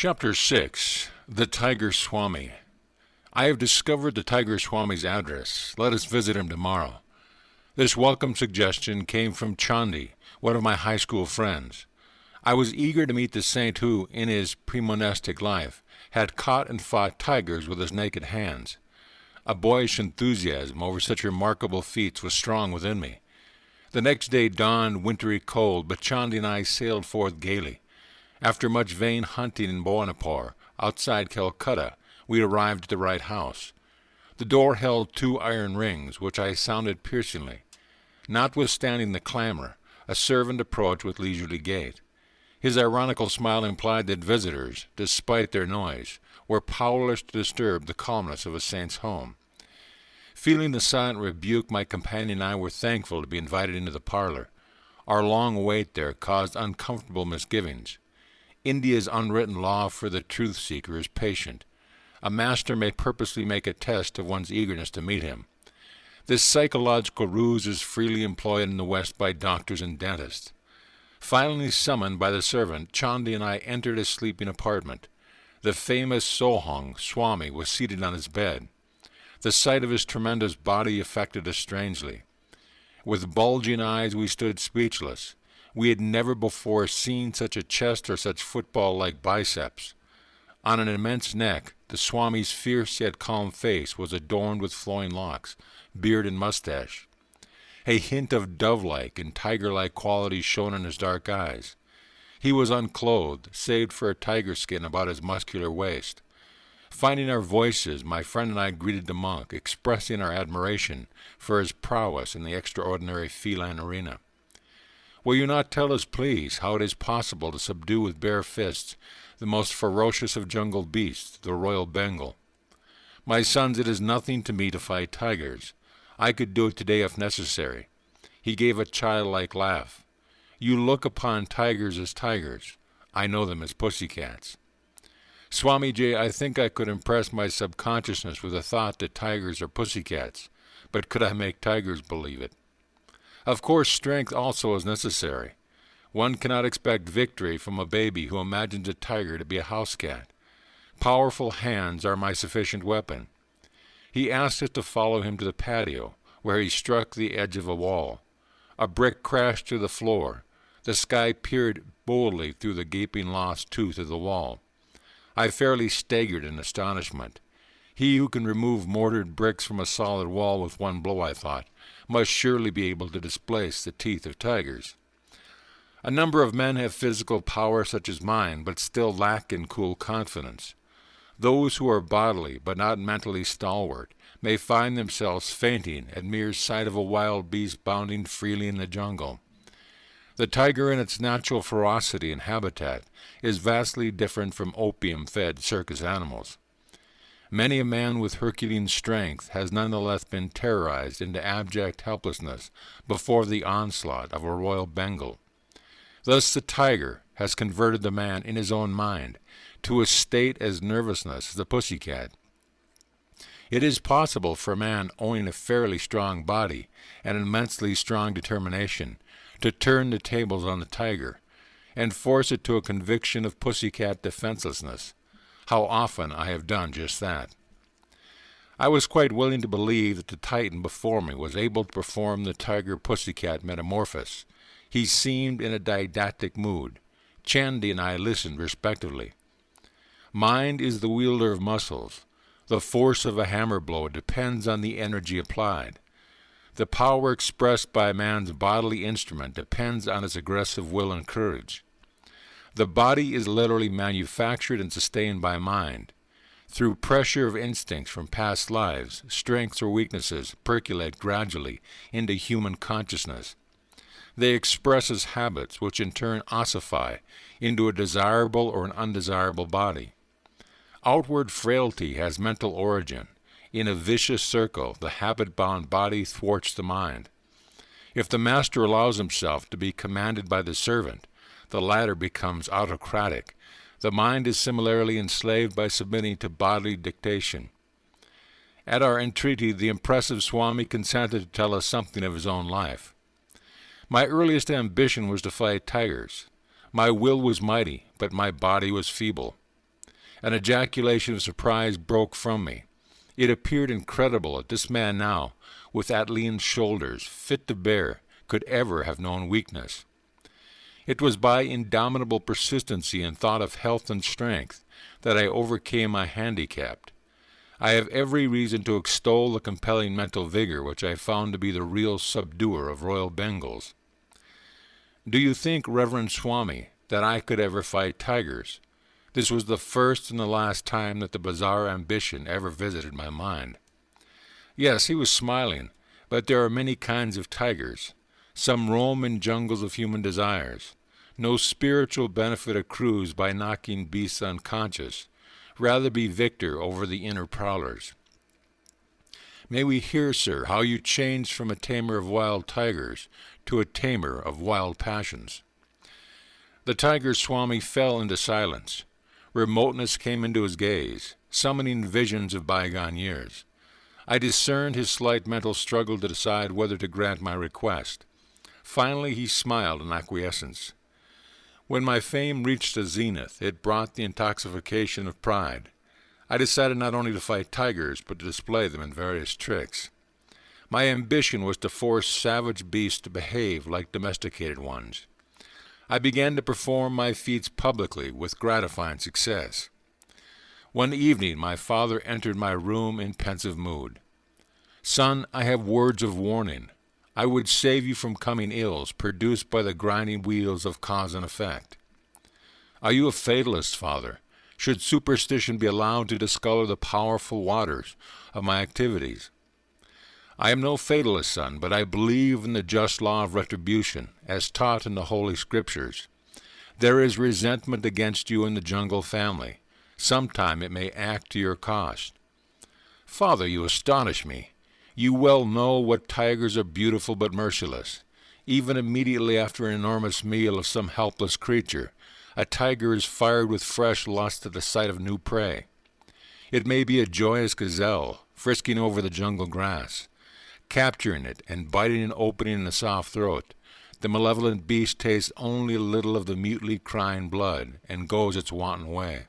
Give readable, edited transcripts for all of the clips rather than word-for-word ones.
Chapter 6. The Tiger Swami. I have discovered the Tiger Swami's address. Let us visit him tomorrow. This welcome suggestion came from Chandi, one of my high school friends. I was eager to meet the saint who, in his pre-monastic life, had caught and fought tigers with his naked hands. A boyish enthusiasm over such remarkable feats was strong within me. The next day dawned wintry cold, but Chandi and I sailed forth gaily. After much vain hunting in Bhuvanapur, outside Calcutta, we arrived at the right house. The door held 2 iron rings, which I sounded piercingly. Notwithstanding the clamor, a servant approached with leisurely gait. His ironical smile implied that visitors, despite their noise, were powerless to disturb the calmness of a saint's home. Feeling the silent rebuke, my companion and I were thankful to be invited into the parlor. Our long wait there caused uncomfortable misgivings. India's unwritten law for the truth-seeker is patient. A master may purposely make a test of one's eagerness to meet him. This psychological ruse is freely employed in the West by doctors and dentists. Finally summoned by the servant, Chandi and I entered his sleeping apartment. The famous Sohang Swami was seated on his bed. The sight of his tremendous body affected us strangely. With bulging eyes we stood speechless. We had never before seen such a chest or such football-like biceps. On an immense neck, the Swami's fierce yet calm face was adorned with flowing locks, beard and mustache. A hint of dove-like and tiger-like qualities shone in his dark eyes. He was unclothed, save for a tiger skin about his muscular waist. Finding our voices, my friend and I greeted the monk, expressing our admiration for his prowess in the extraordinary feline arena. "Will you not tell us, please, how it is possible to subdue with bare fists the most ferocious of jungle beasts, the royal Bengal? My sons, it is nothing to me to fight tigers. I could do it today if necessary." He gave a childlike laugh. "You look upon tigers as tigers. I know them as pussycats." "Swamiji, I think I could impress my subconsciousness with the thought that tigers are pussycats, but could I make tigers believe it? Of course, strength also is necessary. One cannot expect victory from a baby who imagines a tiger to be a house cat. Powerful hands are my sufficient weapon." He asked us to follow him to the patio, where he struck the edge of a wall. A brick crashed to the floor. The sky peered boldly through the gaping lost tooth of the wall. I fairly staggered in astonishment. He who can remove mortared bricks from a solid wall with one blow, I thought, must surely be able to displace the teeth of tigers. A number of men have physical power such as mine, but still lack in cool confidence. Those who are bodily but not mentally stalwart may find themselves fainting at mere sight of a wild beast bounding freely in the jungle. The tiger in its natural ferocity and habitat is vastly different from opium-fed circus animals. Many a man with Herculean strength has nonetheless been terrorized into abject helplessness before the onslaught of a royal Bengal. Thus the tiger has converted the man in his own mind to a state as nervousness as the pussycat. It is possible for a man owning a fairly strong body and an immensely strong determination to turn the tables on the tiger and force it to a conviction of pussycat defenselessness. How often I have done just that. I was quite willing to believe that the Titan before me was able to perform the tiger-pussycat metamorphosis. He seemed in a didactic mood. Chandi and I listened respectively. Mind is the wielder of muscles. The force of a hammer blow depends on the energy applied. The power expressed by man's bodily instrument depends on his aggressive will and courage. The body is literally manufactured and sustained by mind. Through pressure of instincts from past lives, strengths or weaknesses percolate gradually into human consciousness. They express as habits, which in turn ossify into a desirable or an undesirable body. Outward frailty has mental origin. In a vicious circle, the habit-bound body thwarts the mind. If the master allows himself to be commanded by the servant, the latter becomes autocratic. The mind is similarly enslaved by submitting to bodily dictation. At our entreaty, the impressive Swami consented to tell us something of his own life. "My earliest ambition was to fight tigers. My will was mighty, but my body was feeble. An ejaculation of surprise broke from me. It appeared incredible that this man now, with Atlean's shoulders, fit to bear, could ever have known weakness. It was by indomitable persistency and thought of health and strength that I overcame my handicap. I have every reason to extol the compelling mental vigor which I found to be the real subduer of royal Bengals. Do you think, Reverend Swami, that I could ever fight tigers? This was the first and the last time that the bizarre ambition ever visited my mind. Yes, he was smiling, but there are many kinds of tigers. Some roam in jungles of human desires. No spiritual benefit accrues by knocking beasts unconscious. Rather be victor over the inner prowlers. May we hear, sir, how you changed from a tamer of wild tigers to a tamer of wild passions. The tiger Swami fell into silence. Remoteness came into his gaze, summoning visions of bygone years. I discerned his slight mental struggle to decide whether to grant my request. Finally he smiled in acquiescence. When my fame reached a zenith, it brought the intoxication of pride. I decided not only to fight tigers, but to display them in various tricks. My ambition was to force savage beasts to behave like domesticated ones. I began to perform my feats publicly with gratifying success. One evening my father entered my room in pensive mood. "Son, I have words of warning. I would save you from coming ills produced by the grinding wheels of cause and effect." "Are you a fatalist, father? Should superstition be allowed to discolor the powerful waters of my activities?" "I am no fatalist, son, but I believe in the just law of retribution, as taught in the Holy Scriptures. There is resentment against you in the jungle family. Sometime it may act to your cost." "Father, you astonish me. You well know what tigers are beautiful but merciless. Even immediately after an enormous meal of some helpless creature, a tiger is fired with fresh lust at the sight of new prey. It may be a joyous gazelle, frisking over the jungle grass. Capturing it and biting an opening in the soft throat, the malevolent beast tastes only a little of the mutely crying blood and goes its wanton way.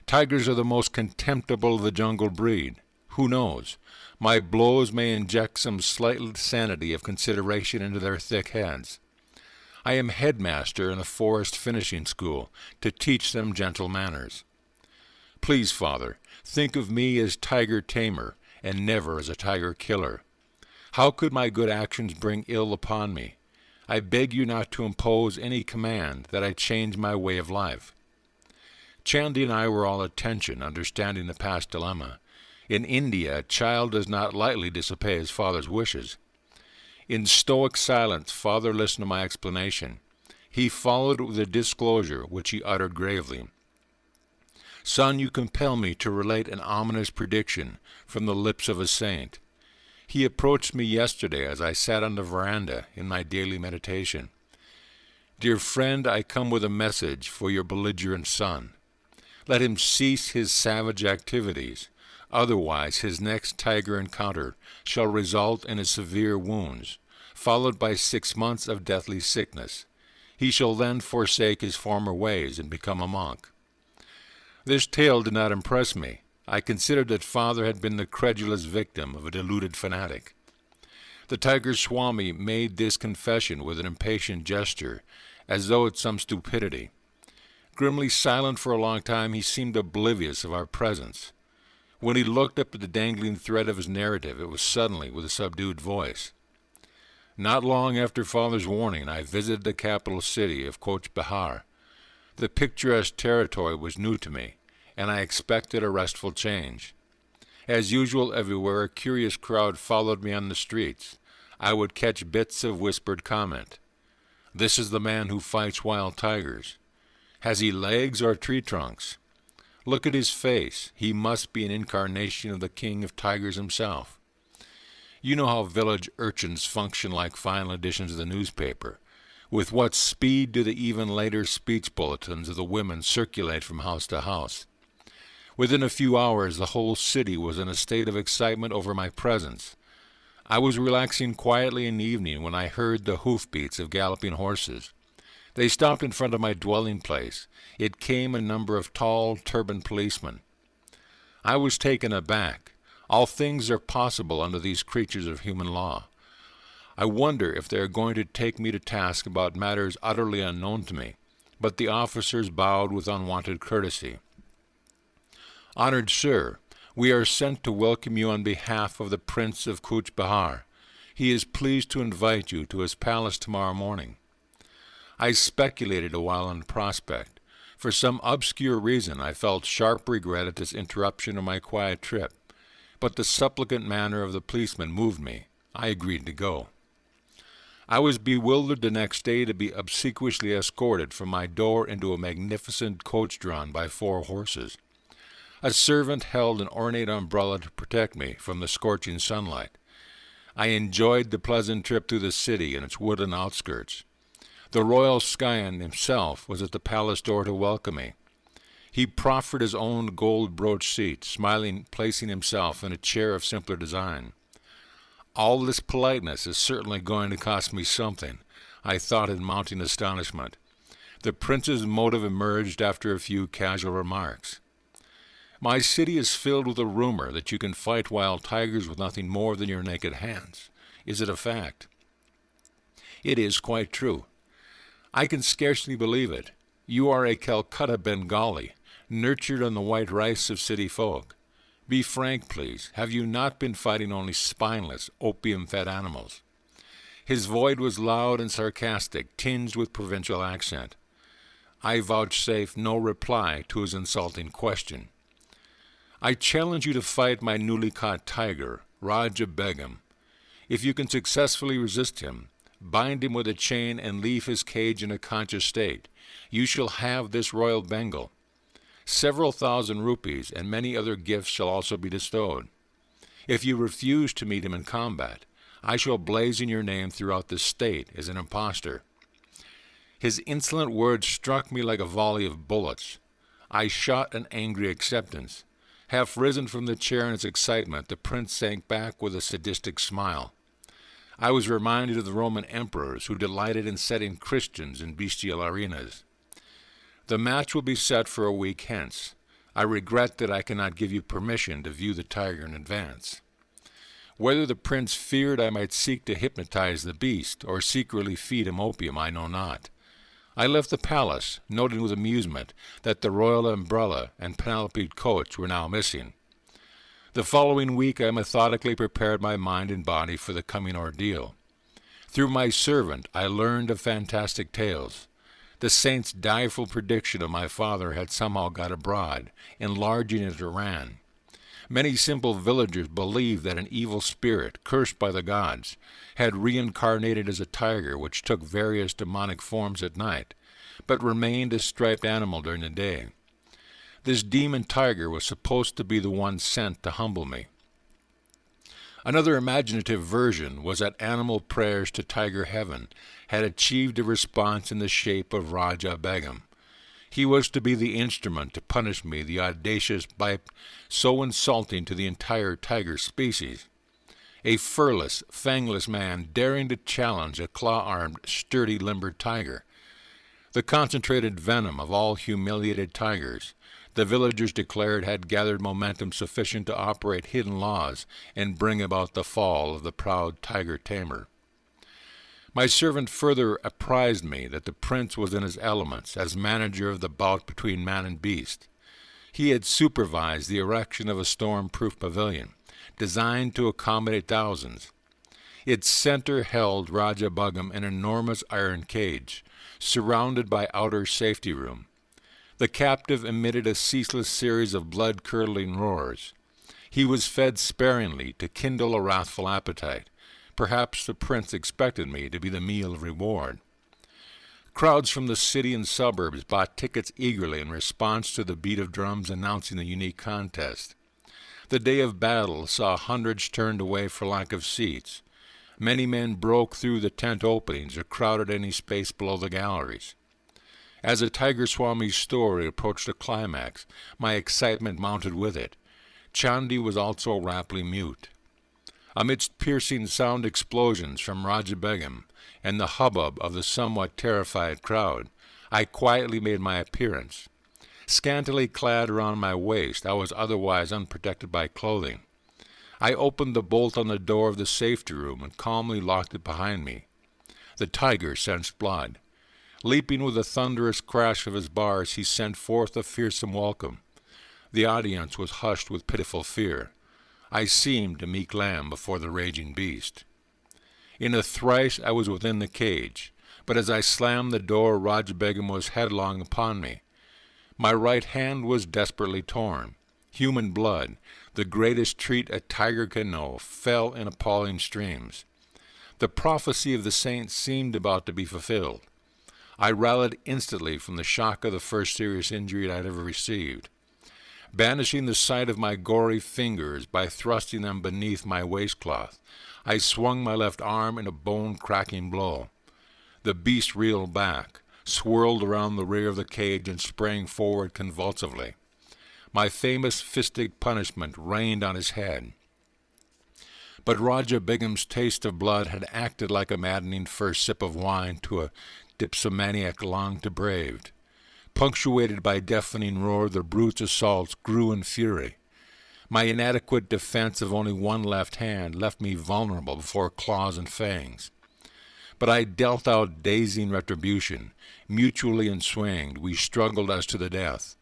Tigers are the most contemptible of the jungle breed. Who knows? My blows may inject some slight sanity of consideration into their thick heads. I am headmaster in a forest finishing school to teach them gentle manners. Please, father, think of me as tiger tamer and never as a tiger killer. How could my good actions bring ill upon me? I beg you not to impose any command that I change my way of life." Chandy and I were all attention, understanding the past dilemma. In India, a child does not lightly disobey his father's wishes. In stoic silence, father listened to my explanation. He followed it with a disclosure, which he uttered gravely. "Son, you compel me to relate an ominous prediction from the lips of a saint. He approached me yesterday as I sat on the veranda in my daily meditation. 'Dear friend, I come with a message for your belligerent son. Let him cease his savage activities. Otherwise his next tiger encounter shall result in his severe wounds, followed by 6 months of deathly sickness. He shall then forsake his former ways and become a monk.' This tale did not impress me. I considered that father had been the credulous victim of a deluded fanatic. The tiger Swami made this confession with an impatient gesture, as though at some stupidity. Grimly silent for a long time, he seemed oblivious of our presence. When he looked up at the dangling thread of his narrative, it was suddenly with a subdued voice. "Not long after father's warning, I visited the capital city of Coach Behar. The picturesque territory was new to me, and I expected a restful change. As usual everywhere, a curious crowd followed me on the streets. I would catch bits of whispered comment. 'This is the man who fights wild tigers. Has he legs or tree trunks? Look at his face. He must be an incarnation of the king of tigers himself.' You know how village urchins function like final editions of the newspaper. With what speed do the even later speech bulletins of the women circulate from house to house? Within a few hours, the whole city was in a state of excitement over my presence. I was relaxing quietly in the evening when I heard the hoofbeats of galloping horses. They stopped in front of my dwelling place. It came a number of tall, turbaned policemen. I was taken aback. All things are possible under these creatures of human law. I wonder if they are going to take me to task about matters utterly unknown to me, but the officers bowed with unwonted courtesy. Honored Sir, we are sent to welcome you on behalf of the Prince of Cooch Behar. He is pleased to invite you to his palace tomorrow morning. I speculated a while on the prospect. For some obscure reason, I felt sharp regret at this interruption of my quiet trip, but the supplicant manner of the policeman moved me. I agreed to go. I was bewildered the next day to be obsequiously escorted from my door into a magnificent coach drawn by 4 horses. A servant held an ornate umbrella to protect me from the scorching sunlight. I enjoyed the pleasant trip through the city and its woodland outskirts. The royal scion himself was at the palace door to welcome me. He proffered his own gold-brooch seat, smiling, placing himself in a chair of simpler design. All this politeness is certainly going to cost me something, I thought in mounting astonishment. The prince's motive emerged after a few casual remarks. My city is filled with a rumor that you can fight wild tigers with nothing more than your naked hands. Is it a fact? It is quite true. I can scarcely believe it. You are a Calcutta Bengali, nurtured on the white rice of city folk. Be frank, please. Have you not been fighting only spineless, opium-fed animals? His voice was loud and sarcastic, tinged with provincial accent. I vouchsafed no reply to his insulting question. I challenge you to fight my newly caught tiger, Raja Begum. If you can successfully resist him, bind him with a chain and leave his cage in a conscious state. You shall have this royal Bengal. Several thousand rupees and many other gifts shall also be bestowed. If you refuse to meet him in combat, I shall blazon your name throughout the state as an impostor. His insolent words struck me like a volley of bullets. I shot an angry acceptance. Half risen from the chair in his excitement, the prince sank back with a sadistic smile. I was reminded of the Roman emperors who delighted in setting Christians in bestial arenas. The match will be set for a week hence. I regret that I cannot give you permission to view the tiger in advance. Whether the prince feared I might seek to hypnotize the beast or secretly feed him opium, I know not. I left the palace, noting with amusement that the royal umbrella and panoplied coach were now missing. The following week I methodically prepared my mind and body for the coming ordeal. Through my servant I learned of fantastic tales. The saint's direful prediction of my father had somehow got abroad, enlarging into Iran. Many simple villagers believed that an evil spirit, cursed by the gods, had reincarnated as a tiger which took various demonic forms at night, but remained a striped animal during the day. This demon tiger was supposed to be the one sent to humble me. Another imaginative version was that animal prayers to Tiger Heaven had achieved a response in the shape of Raja Begum. He was to be the instrument to punish me, the audacious bite so insulting to the entire tiger species. A furless, fangless man daring to challenge a claw-armed, sturdy-limbered tiger. The concentrated venom of all humiliated tigers, the villagers declared, had gathered momentum sufficient to operate hidden laws and bring about the fall of the proud tiger tamer. My servant further apprised me that the prince was in his elements as manager of the bout between man and beast. He had supervised the erection of a storm-proof pavilion, designed to accommodate thousands. Its center held Raja Begum in an enormous iron cage, surrounded by outer safety room. The captive emitted a ceaseless series of blood-curdling roars. He was fed sparingly to kindle a wrathful appetite. Perhaps the prince expected me to be the meal of reward. Crowds from the city and suburbs bought tickets eagerly in response to the beat of drums announcing the unique contest. The day of battle saw hundreds turned away for lack of seats. Many men broke through the tent openings or crowded any space below the galleries. As the Tiger Swami's story approached a climax, my excitement mounted with it. Chandi was also rapidly mute. Amidst piercing sound explosions from Raja Begum and the hubbub of the somewhat terrified crowd, I quietly made my appearance. Scantily clad around my waist, I was otherwise unprotected by clothing. I opened the bolt on the door of the safety room and calmly locked it behind me. The tiger sensed blood. Leaping with a thunderous crash of his bars, he sent forth a fearsome welcome. The audience was hushed with pitiful fear. I seemed a meek lamb before the raging beast. In a trice I was within the cage, but as I slammed the door, Raja Begum was headlong upon me. My right hand was desperately torn. Human blood, the greatest treat a tiger can know, fell in appalling streams. The prophecy of the saints seemed about to be fulfilled. I rallied instantly from the shock of the first serious injury I had ever received. Banishing the sight of my gory fingers by thrusting them beneath my waistcloth, I swung my left arm in a bone-cracking blow. The beast reeled back, swirled around the rear of the cage, and sprang forward convulsively. My famous fistic punishment rained on his head. But Raja Begum's taste of blood had acted like a maddening first sip of wine to a dipsomaniac longed to brave. Punctuated by deafening roar, the brute's assaults grew in fury. My inadequate defense of only one left hand left me vulnerable before claws and fangs. But I dealt out dazing retribution. Mutually enswinged, we struggled as to the death.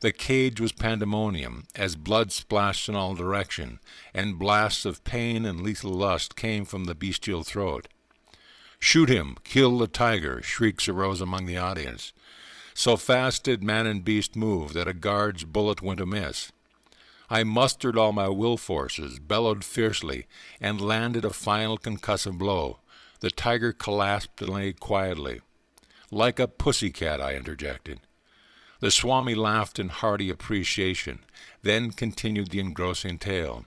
The cage was pandemonium, as blood splashed in all directions, and blasts of pain and lethal lust came from the bestial throat. "Shoot him! Kill the tiger!" shrieks arose among the audience. So fast did man and beast move that a guard's bullet went amiss. I mustered all my will forces, bellowed fiercely, and landed a final concussive blow. The tiger collapsed and lay quietly. "Like a pussy-cat," I interjected. The Swami laughed in hearty appreciation, then continued the engrossing tale.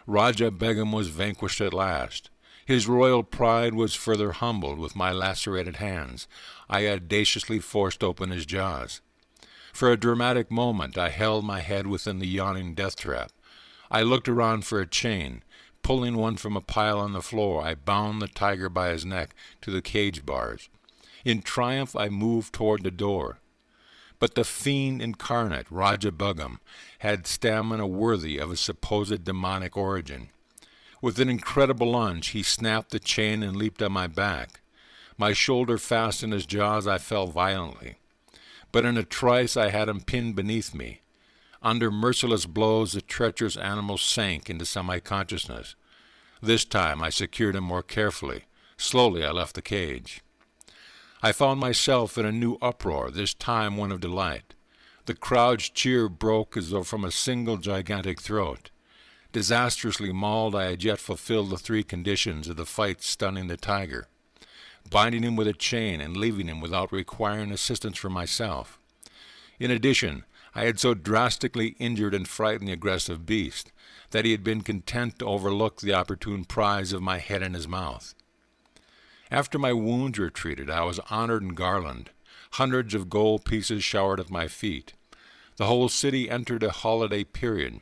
Raja Begum was vanquished at last. His royal pride was further humbled. With my lacerated hands, I audaciously forced open his jaws. For a dramatic moment I held my head within the yawning death trap. I looked around for a chain. Pulling one from a pile on the floor, I bound the tiger by his neck to the cage bars. In triumph I moved toward the door. But the fiend incarnate, Raja Begum, had stamina worthy of his supposed demonic origin. With an incredible lunge, he snapped the chain and leaped on my back. My shoulder fast in his jaws, I fell violently. But in a trice I had him pinned beneath me. Under merciless blows, the treacherous animal sank into semi-consciousness. This time I secured him more carefully. Slowly I left the cage. I found myself in a new uproar, this time one of delight. The crowd's cheer broke as though from a single gigantic throat. Disastrously mauled, I had yet fulfilled the three conditions of the fight stunning the tiger, binding him with a chain and leaving him without requiring assistance from myself. In addition, I had so drastically injured and frightened the aggressive beast that he had been content to overlook the opportune prize of my head in his mouth. After my wounds were treated, I was honored and garlanded. Hundreds of gold pieces showered at my feet. The whole city entered a holiday period.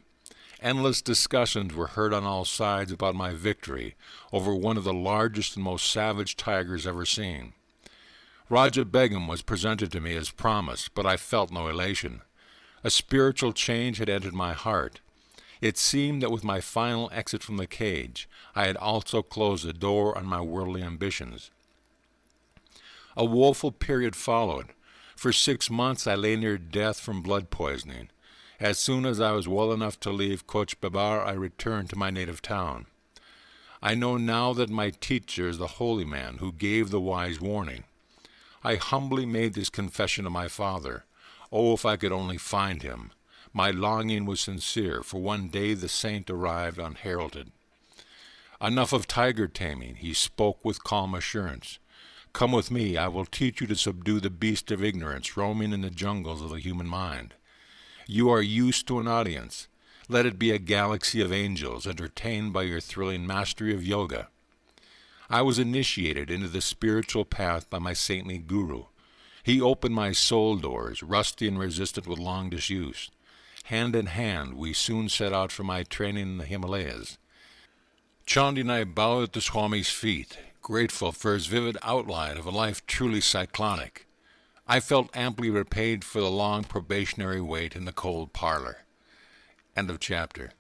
Endless discussions were heard on all sides about my victory over one of the largest and most savage tigers ever seen. Raja Begum was presented to me as promised, but I felt no elation. A spiritual change had entered my heart. It seemed that with my final exit from the cage, I had also closed the door on my worldly ambitions. A woeful period followed. For 6 months I lay near death from blood poisoning. As soon as I was well enough to leave Coach Babar, I returned to my native town. I know now that my teacher is the holy man who gave the wise warning. I humbly made this confession to my father. Oh, if I could only find him! My longing was sincere, for one day the saint arrived unheralded. "Enough of tiger taming," he spoke with calm assurance. "Come with me, I will teach you to subdue the beast of ignorance roaming in the jungles of the human mind. You are used to an audience. Let it be a galaxy of angels entertained by your thrilling mastery of yoga." I was initiated into the spiritual path by my saintly guru. He opened my soul doors, rusty and resistant with long disuse. Hand in hand, we soon set out for my training in the Himalayas. Chandi and I bowed at the Swami's feet, grateful for his vivid outline of a life truly cyclonic. I felt amply repaid for the long probationary wait in the cold parlor. End of chapter.